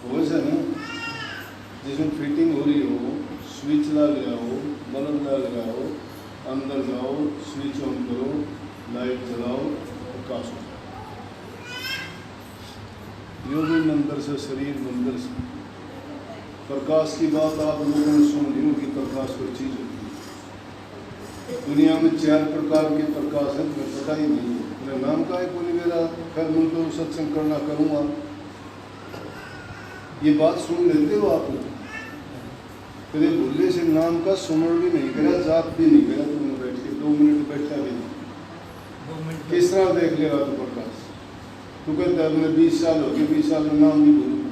वैसा ना जिसमें फिटिंग हो रही हो, स्विच लगाओ, बल्ब लगाओ, अंदर जाओ, स्विच ऑन करो, लाइट जलाओ, प्रकाश हो जाए। यो भी मंदिर से, शरीर मंदिर से। प्रकाश की बात आप लोगों ने सुन ली कि प्रकाश कोई चीज़ होती है। दुनिया में 4 प्रकार के प्रकाश है, तुम्हें पता ही नहीं है। मेरा नाम का है कोई मेरा, खैर मैं तो सत्संग करना करूँगा। ये बात सुन लेते हो आप लोग? कभी भूले से नाम का सुमरण भी नहीं करा, जाप भी नहीं करा, तुमने बैठ के 2 मिनट बैठा भी नहीं। किस तरह देख लेगा तो प्रकाश? तू कहता है मैंने 20 साल हो गए, 20 साल में नाम भी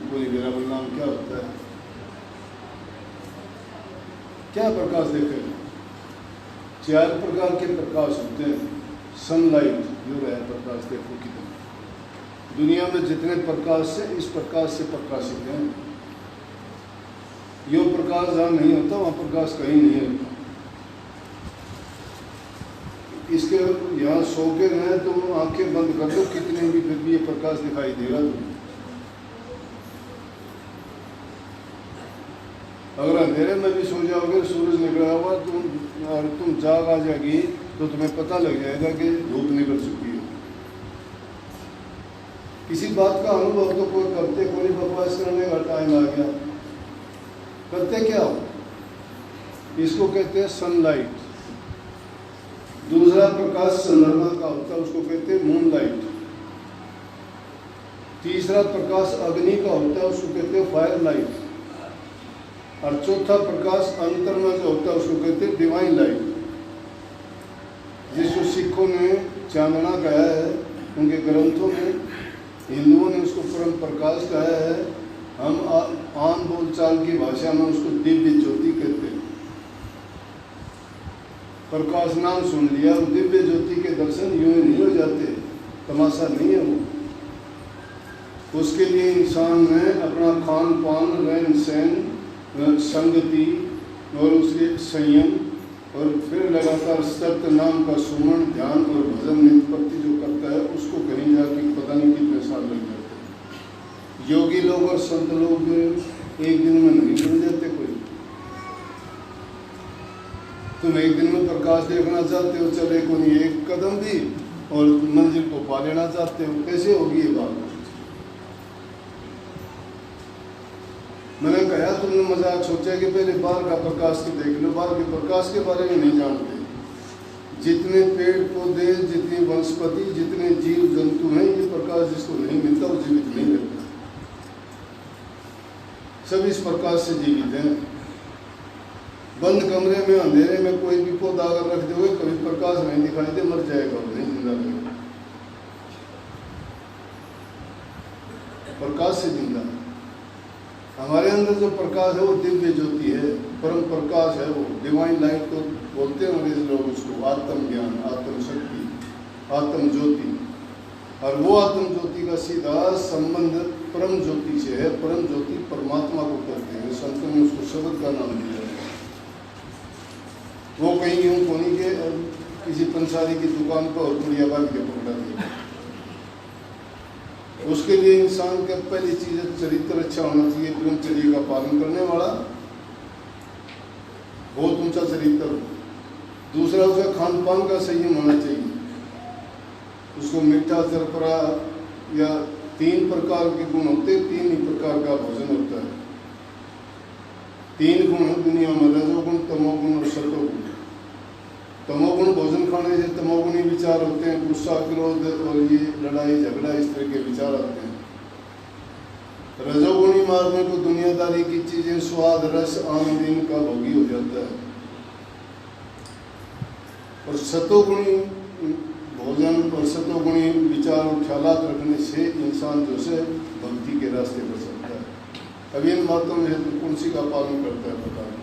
भूल मेरा नाम क्या होता है? क्या प्रकाश देखेगा? 4 प्रकार के प्रकाश होते हैं। सनलाइट जो है प्रकाश, देखो कितना दुनिया में जितने प्रकाश से इस प्रकाश से प्रकाशित हैं। यो प्रकाश जहाँ नहीं होता वहाँ प्रकाश कहीं नहीं होता। इसके यहाँ सो के रहे तो आंखें बंद कर दो कितने भी, फिर भी ये प्रकाश दिखाई देगा तुम्हें। अगर अंधेरे में भी सो जाओगे, सूरज निकला हुआ, तुम जाग आ जाएगी तो तुम्हें पता लग जाएगा कि धूप निकल चुकी है। किसी बात का अनुभव तो कोई करते, कोई बकवास करने का टाइम आ गया, करते क्या हो? इसको कहते हैं सनलाइट। दूसरा प्रकाश चंद्रमा का होता है, उसको कहते हैं मूनलाइट। तीसरा प्रकाश अग्नि का होता है, उसको कहते हैं फायर लाइट। और चौथा प्रकाश अंतर में जो होता है उसको कहते हैं डिवाइन लाइट। जिसको सिखों ने चांदना कहा है, उनके ग्रंथों में, हिंदुओं ने उसको परम प्रकाश कहा है। हम आम बोलचाल की भाषा में उसको दिव्य ज्योति कहते हैं। प्रकाश नाम सुन लिया, दिव्य ज्योति के दर्शन यूं ही नहीं हो जाते, तमाशा नहीं है वो। उसके लिए इंसान ने अपना खान पान, रहन सहन, संगति और उसके संयम और फिर लगातार सत्य नाम का सुमन, ध्यान और भजन नित्य प्रति जो करता है, उसको कहीं जाके पता नहीं कितने साल लग जाते हैं। योगी लोग और संत लोग एक दिन में नहीं बन जाते कोई। तुम एक दिन में प्रकाश देखना चाहते हो, चले को नहीं एक कदम भी, और मंजिल को पा लेना चाहते हो, कैसे होगी ये बात? मैंने कहा तुमने मजाक सोचा कि पहले बाहर का प्रकाश तो देख लो। बाहर के प्रकाश के बारे में नहीं जानते। जितने पेड़ पौधे, जितनी वनस्पति, जितने जीव जंतु हैं, ये प्रकाश जिसको नहीं मिलता वो जीवित नहीं रहता। सब इस प्रकाश से जीवित हैं। बंद कमरे में अंधेरे में कोई भी पौधा अगर रख दोगे, कभी प्रकाश नहीं दिखाई दे, मर जाएगा वो, नहीं जिंदा रहेगा। प्रकाश से जिंदा। हमारे अंदर जो प्रकाश है वो दिव्य ज्योति है, परम प्रकाश है वो, डिवाइन लाइट तो बोलते हैं अंग्रेज लोग उसको, आत्म ज्ञान, आत्म शक्ति, आत्म ज्योति। और वो आत्म ज्योति का सीधा संबंध परम ज्योति से है। परम ज्योति परमात्मा को कहते हैं, संतों ने उसको शब्द का नाम दिया है। वो कहीं यूं कोनी के किसी पंसारी की दुकान पर और पुड़िया बांध के पकड़ा दिया। उसके लिए इंसान का पहली चीज चरित्र अच्छा होना चाहिए, ब्रह्मचर्य का पालन करने वाला, बहुत ऊंचा चरित्र। दूसरा उसका खान पान का संयम होना चाहिए। उसको मीठा, चरपरा या 3 प्रकार के गुण होते हैं, 3 ही प्रकार का भोजन होता है। 3 गुण है दुनिया में, रजोगुण, तमोगुण और सतोगुण। तमोगुण भोजन खाने से तमोगुणी विचार होते हैं, गुस्सा, क्रोध और ये लड़ाई झगड़ा, इस तरह के विचार आते हैं। रजोगुणी मार्ग में को दुनियादारी की चीजें, स्वाद, रस, आनंद इनका भोगी हो जाता है। और सतोगुणी भोजन और सतोगुणी विचार और ख्यालात रखने से इंसान जो से भक्ति के रास्ते पर चलता है। अब इन बातों में कौन सी का पालन करता है पता नहीं।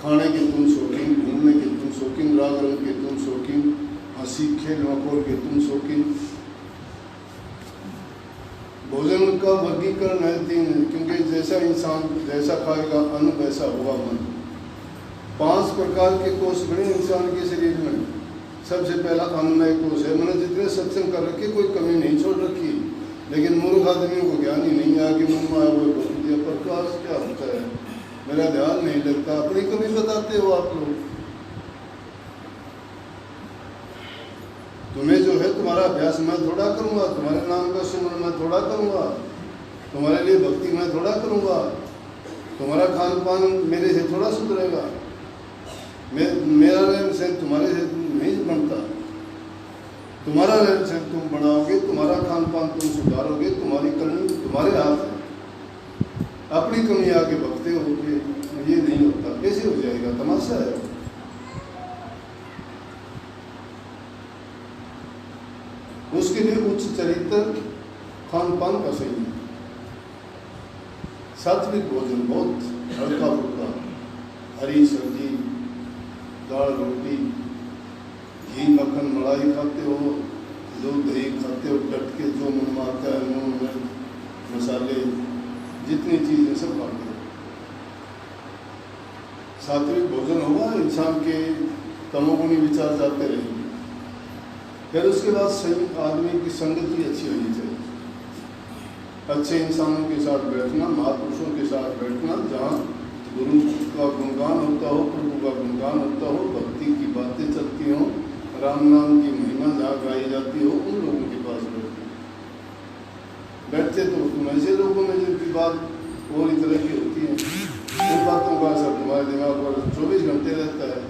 खाने के तुम शौकीन, घूमने के तुम शौकीन, राग रंग के तुम शौकीन, हंसी खेल मखौल के तुम शौकीन। भोजन का वर्गीकरण है 3, क्योंकि जैसा इंसान जैसा खाएगा अन्न वैसा होगा मन। 5 प्रकार के कोष बने इंसान के शरीर में। सबसे पहला अन्नमय कोष है। मैंने जितने सत्संग कर रखे कोई कमी नहीं छोड़ रखी। लेकिन मूर्ख आदमियों को ज्ञान ही नहीं आया कि मन में आया वो बोल दिया। प्रकाश क्या होता है मेरा ध्यान नहीं लगता। अपनी कमी बताते हो आप लोग। तुम्हें जो है तुम्हारा अभ्यास मैं थोड़ा करूँगा, तुम्हारे नाम का सुमरण मैं थोड़ा करूँगा, तुम्हारे लिए भक्ति मैं थोड़ा करूँगा, तुम्हारा खान पान मेरे से थोड़ा सुधरेगा, मेरा रहन सहन तुम्हारे से नहीं बनता। तुम्हारा रहन सहन तुम बढ़ाओगे, तुम्हारा खान पान तुम सुधारोगे, तुम्हारी कमी तुम्हारे हाथ है। अपनी कमी आके भगते होगे, ये नहीं होता। कैसे हो जाएगा? तमाशा है। उसके लिए उच्च चरित्र खान पान का सही है। सात्विक भोजन बहुत हल्का फुल्का, हरी सब्जी, दाल रोटी, घी मक्खन मलाई खाते हो, दूध दही खाते हो, टट के जो मन में आता है, नून मिर्च मसाले जितनी चीज़ें सब खाते हो। सात्विक भोजन होगा, इंसान के तमोगुणी विचार जाते रहेंगे। फिर उसके बाद सही आदमी की संगत भी अच्छी होनी चाहिए। अच्छे इंसानों के साथ बैठना, महापुरुषों के साथ बैठना, जहाँ गुरु का गुणगान होता हो, प्रभु का गुणगान होता हो, भक्ति की बातें चलती हों, राम नाम की महिमा जहाँ गाई जाती हो, उन लोगों के पास बैठते तो तुम ऐसे लोगों में जिनकी बात और ही तरह की होती है, उन बातों का असर तुम्हारे दिमाग पर 24 घंटे रहता है।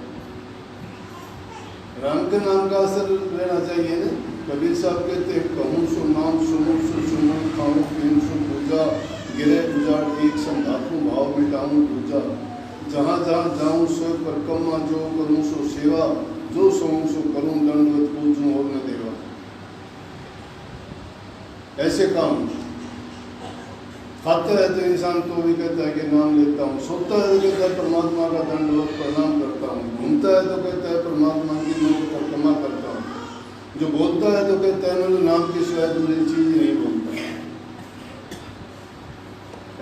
राम के नाम का असर रहना चाहिए ना। कबीर साहब कहते हैं, कहूँ सो नाम सुनो सो सुनो, खाऊँ पीऊँ सो पूजा, गिरे उजाड़ एक संधातु भाव मिटाऊँ पूजा, जहाँ जहाँ जाऊँ सो परिक्रमा, जो करूँ सो सेवा, जो सोऊँ सो करूँ दंडवत पूजूँ और न देवा। ऐसे काम खाता है तो इंसान तो भी कहता है कि नाम लेता हूँ, सोता है तो कहता है परमात्मा का दंडवत प्रणाम करता हूँ, घूमता है तो कहता है परमात्मा की मैं परिक्रमा करता हूँ, जो बोलता है तो कहता है मैं नाम के सिवाय दूसरी चीज नहीं बोलता।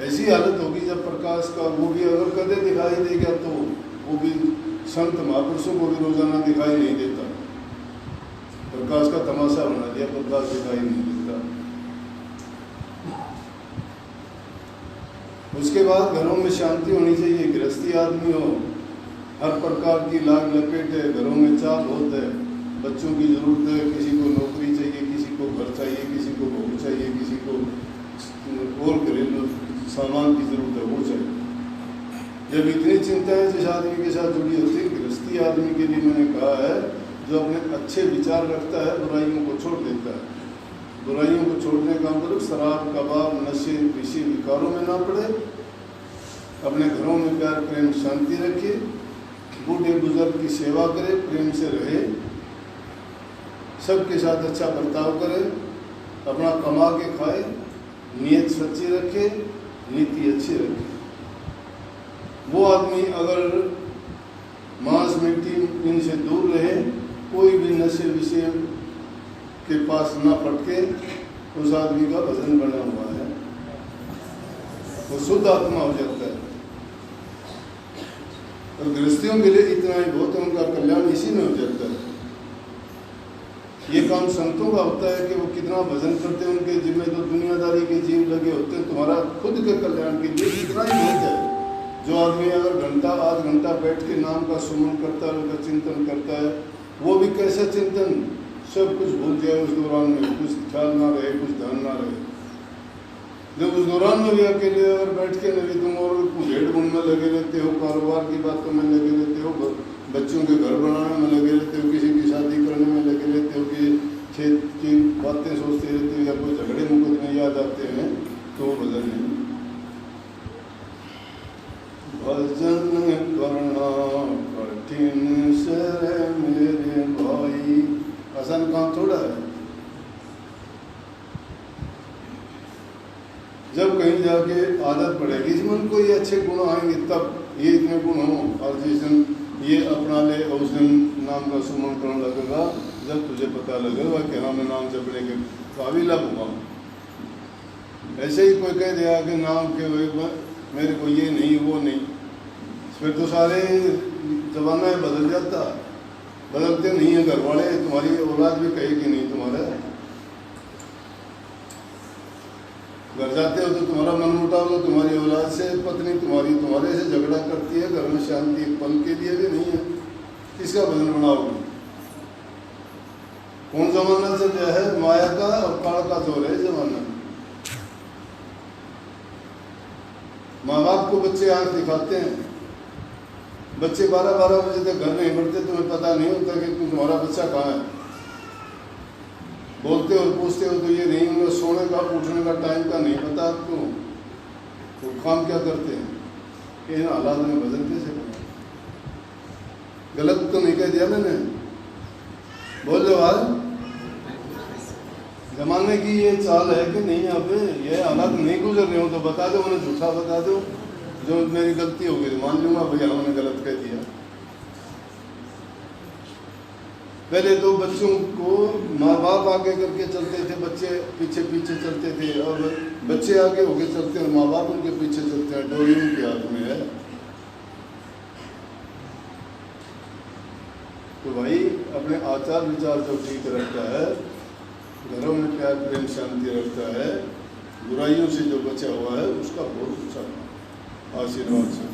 ऐसी हालत होगी जब प्रकाश का वो भी अगर कदे दिखाई देगा तो वो भी संत महापुरुषों को भी रोजाना दिखाई नहीं देता। प्रकाश का तमाशा बना दिया, प्रकाश दिखाई नहीं देता। उसके बाद घरों में शांति होनी चाहिए। गृहस्थी आदमी हो, हर प्रकार की लाग लपेट है, घरों में चाल होत है, बच्चों की जरूरत है, किसी को नौकरी चाहिए, किसी को घर चाहिए, किसी को बहू चाहिए, किसी को और घरेलू सामान की जरूरत है, वो चाहिए। जब इतनी चिंताएं जिस आदमी के साथ जुड़ी होती है, गृहस्थी आदमी के लिए मैंने कहा है, जो अपने अच्छे विचार रखता है, बुराइयों को छोड़ देता है। बुराइयों को छोड़ने का मतलब शराब कबाब नशे विषय विकारों में ना पड़े, अपने घरों में प्यार प्रेम शांति रखे, बूढ़े बुजुर्ग की सेवा करे, प्रेम से रहे, सबके साथ अच्छा बर्ताव करे, अपना कमा के खाए, नीयत सच्ची रखे, नीति अच्छी रखे। वो आदमी अगर मांस मिट्टी इनसे दूर रहे, कोई भी नशे विषय के पास ना पटके, उस आदमी का वजन बना हुआ है, वो शुद्ध आत्मा हो जाता है। और गृहस्थियों के लिए इतना ही बहुत है, उनका कल्याण इसी में हो जाता है। ये काम संतों का होता है कि वो कितना भजन करते हैं, उनके जिम्मे तो दुनियादारी के जीव लगे होते हैं। तुम्हारा खुद के कल्याण के लिए इतना ही बहुत है। जो आदमी अगर घंटा आध घंटा बैठ के नाम का सुमन करता है, उनका चिंतन करता है, वो भी कैसा चिंतन, सब कुछ भूल जाए उस दौरान में, कुछ ख्याल ना रहे, कुछ ध्यान ना रहे। जब उस दौरान में भी अकेले अगर बैठ के नहीं, तुम और भेड़ बुन में लगे रहते हो, कारोबार की बातों में लगे रहते हो, बच्चों के घर बनाने में लगे रहते हो, किसी की शादी करने में लगे रहते हो, कि खेत की बातें सोचते रहते हो, या कोई झगड़े मुकदमे याद आते हैं, तो भजन नहीं। भजन करना कठिन से मेरे भाई, आसान काम थोड़ा है। जब कहीं जाके आदत पड़ेगी, इस मन को ये अच्छे गुण आएंगे, तब ये इतने गुण हो, और जिस दिन ये अपना ले और उस दिन नाम का सुमन करने लगेगा, जब तुझे पता लगेगा कि हाँ मैं नाम जपने के काबिल अब हुआ। ऐसे ही कोई कह दिया कि नाम के मेरे को ये नहीं वो नहीं, फिर तो सारे जमाना बदल जाता। बदलते नहीं है घर वाले, तुम्हारी औलाद भी कहेगी नहीं तुम्हारे। घर जाते हो तो तुम्हारा मन मुटाव तो तुम्हारी औलाद से, पत्नी तुम्हारे से झगड़ा करती है, घर में शांति एक पल के लिए भी नहीं है, किसका भजन बनाओगे? कौन जमाना चल रहा है? माया का और काल का जोर है जमाना। माँ बाप को बच्चे आंख दिखाते हैं, बच्चे 12-12 बजे तक घर नहीं बढ़ते, तुम्हें पता नहीं होता कि तुम्हारा बच्चा कहाँ है। बोलते हो पूछते हो तो ये नहीं, उन्हें सोने का उठने का टाइम का नहीं पता आपको, तो काम क्या करते हैं? इन हालात में भजन कैसे करना? गलत तो नहीं कह दिया मैंने? बोल दो आज जमाने की ये चाल है कि नहीं? यहाँ पे ये हालात नहीं गुजर रहे हो तो बता दो, उन्हें झूठा बता दो, जो मेरी गलती हो गई मान लूंगा भैया उन्होंने गलत कह दिया। पहले तो बच्चों को माँ बाप आगे करके चलते थे, बच्चे पीछे पीछे चलते थे, और बच्चे आगे होके चलते हैं, माँ बाप उनके पीछे चलते हैं, डोरी उनके हाथ में है। तो भाई अपने आचार विचार जो ठीक रखता है, घरों में प्यार प्रेम शांति रखता है, बुराइयों से जो बचा हुआ है उसका बहुत अच्छा आशीर्वाद से